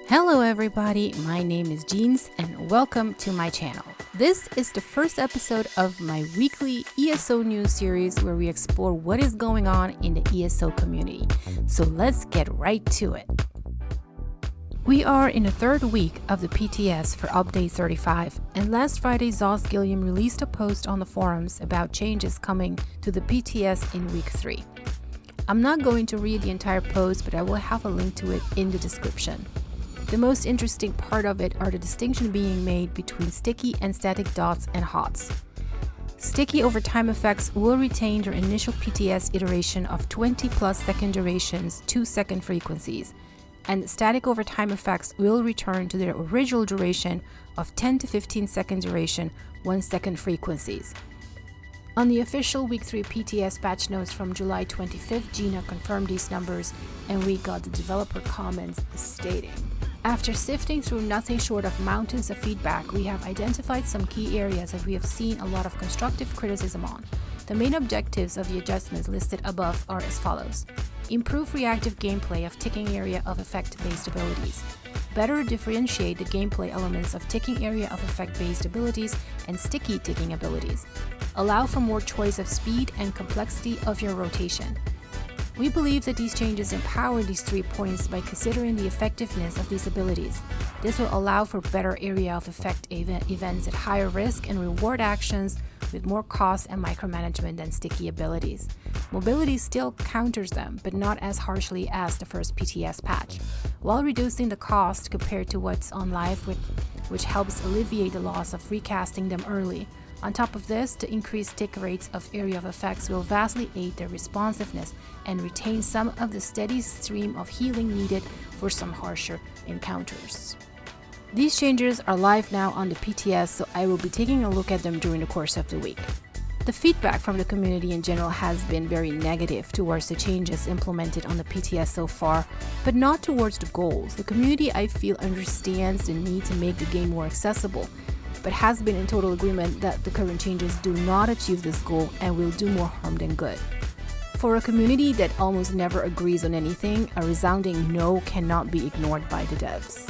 Hello everybody, my name is Jeans and welcome to my channel. This is the first episode of my weekly ESO news series where we explore what is going on in the ESO community. So let's get right to it. We are in the third week of the PTS for update 35, and last Friday Zos Gilliam released a post on the forums about changes coming to the PTS in week 3. I'm not going to read the entire post, but I will have a link to it in the description. The most interesting part of it are the distinction being made between sticky and static dots and HOTS. Sticky over time effects will retain their initial PTS iteration of 20 plus second durations, 2-second frequencies, and static over time effects will return to their original duration of 10 to 15 second duration, 1-second frequencies. On the official Week 3 PTS patch notes from July 25th, Gina confirmed these numbers, and we got the developer comments stating, "After sifting through nothing short of mountains of feedback, we have identified some key areas that we have seen a lot of constructive criticism on. The main objectives of the adjustments listed above are as follows. Improve reactive gameplay of ticking area of effect-based abilities. Better differentiate the gameplay elements of ticking area of effect-based abilities and sticky ticking abilities. Allow for more choice of speed and complexity of your rotation. We believe that these changes empower these 3 points by considering the effectiveness of these abilities. This will allow for better area of effect events at higher risk and reward actions with more cost and micromanagement than sticky abilities. Mobility still counters them, but not as harshly as the first PTS patch, while reducing the cost compared to what's on live, which helps alleviate the loss of recasting them early. On top of this, the increased tick rates of area of effects will vastly aid their responsiveness and retain some of the steady stream of healing needed for some harsher encounters." These changes are live now on the PTS, so I will be taking a look at them during the course of the week. The feedback from the community in general has been very negative towards the changes implemented on the PTS so far, but not towards the goals. The community, I feel, understands the need to make the game more accessible, but has been in total agreement that the current changes do not achieve this goal and will do more harm than good. For a community that almost never agrees on anything, a resounding no cannot be ignored by the devs.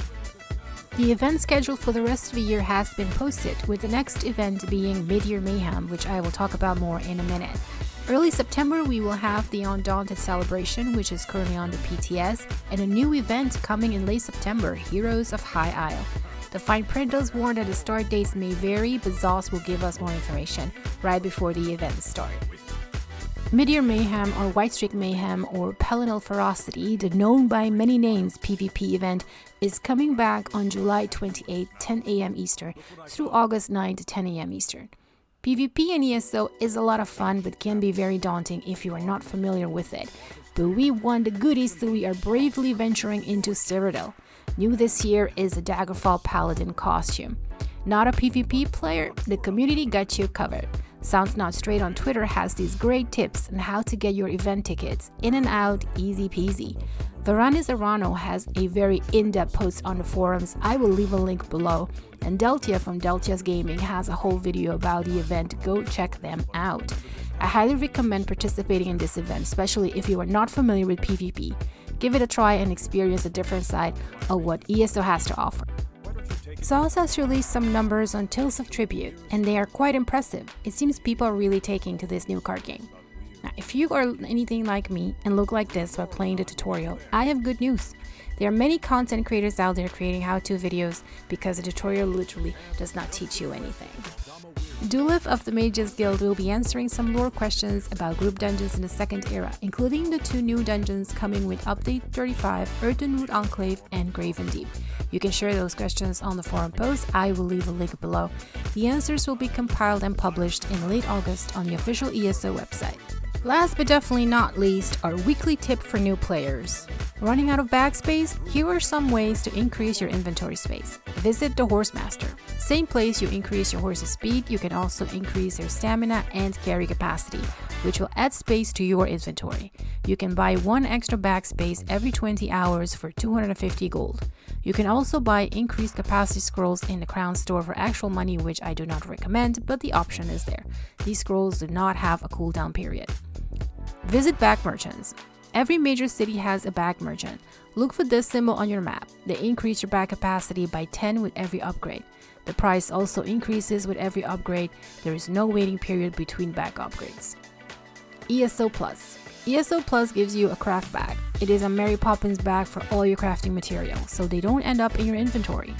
The event schedule for the rest of the year has been posted, with the next event being Mid-Year Mayhem, which I will talk about more in a minute. Early September, we will have the Undaunted Celebration, which is currently on the PTS, and a new event coming in late September, Heroes of High Isle. The fine print does warn that the start dates may vary, but Zos will give us more information right before the events start. Mid-Year Mayhem or White Streak Mayhem or Pelinal Ferocity, the known by many names PvP event, is coming back on July 28, 10 AM Eastern through August 9 to 10 AM Eastern. PvP in ESO is a lot of fun but can be very daunting if you are not familiar with it. But we want the goodies, so we are bravely venturing into Cyrodiil. New this year is a Daggerfall Paladin costume. Not a PvP player? The community got you covered. Sounds Not Straight on Twitter has these great tips on how to get your event tickets in and out easy peasy. Aranis Varano has a very in-depth post on the forums. I will leave a link below. And Deltia from Deltia's Gaming has a whole video about the event. Go check them out. I highly recommend participating in this event, especially if you are not familiar with PvP. Give it a try and experience a different side of what ESO has to offer. Zos has released some numbers on Tales of Tribute, and they are quite impressive. It seems people are really taking to this new card game. Now, if you are anything like me and look like this while playing the tutorial, I have good news. There are many content creators out there creating how-to videos because the tutorial literally does not teach you anything. Dulif of the Mages Guild will be answering some lore questions about group dungeons in the second era, including the 2 new dungeons coming with Update 35, Earthenwood Enclave and Graven Deep. You can share those questions on the forum post. I will leave a link below. The answers will be compiled and published in late August on the official ESO website. Last but definitely not least, our weekly tip for new players. Running out of bag space? Here are some ways to increase your inventory space. Visit the Loremaster. Same place you increase your horse's speed, you can also increase their stamina and carry capacity, which will add space to your inventory. You can buy 1 extra bag space every 20 hours for 250 gold. You can also buy increased capacity scrolls in the Crown store for actual money, which I do not recommend, but the option is there. These scrolls do not have a cooldown period. Visit bag merchants. Every major city has a bag merchant. Look for this symbol on your map. They increase your bag capacity by 10 with every upgrade. The price also increases with every upgrade. There is no waiting period between bag upgrades. ESO Plus. ESO Plus gives you a craft bag. It is a Mary Poppins bag for all your crafting material, so they don't end up in your inventory.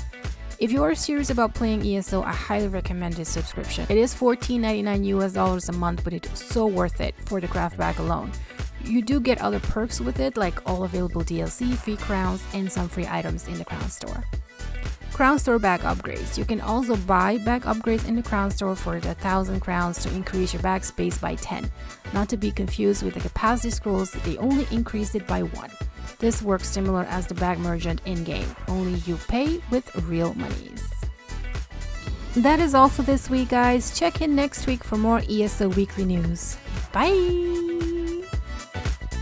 If you are serious about playing ESO, I highly recommend this subscription. It is $14.99 US a month, but it is so worth it for the craft bag alone. You do get other perks with it, like all available DLC, free crowns, and some free items in the Crown Store. Crown Store bag upgrades. You can also buy bag upgrades in the Crown Store for the 1,000 crowns to increase your bag space by 10. Not to be confused with the capacity scrolls, they only increase it by 1. This works similar as the bag merchant in-game, only you pay with real monies. That is all for this week, guys. Check in next week for more ESO weekly news. Bye!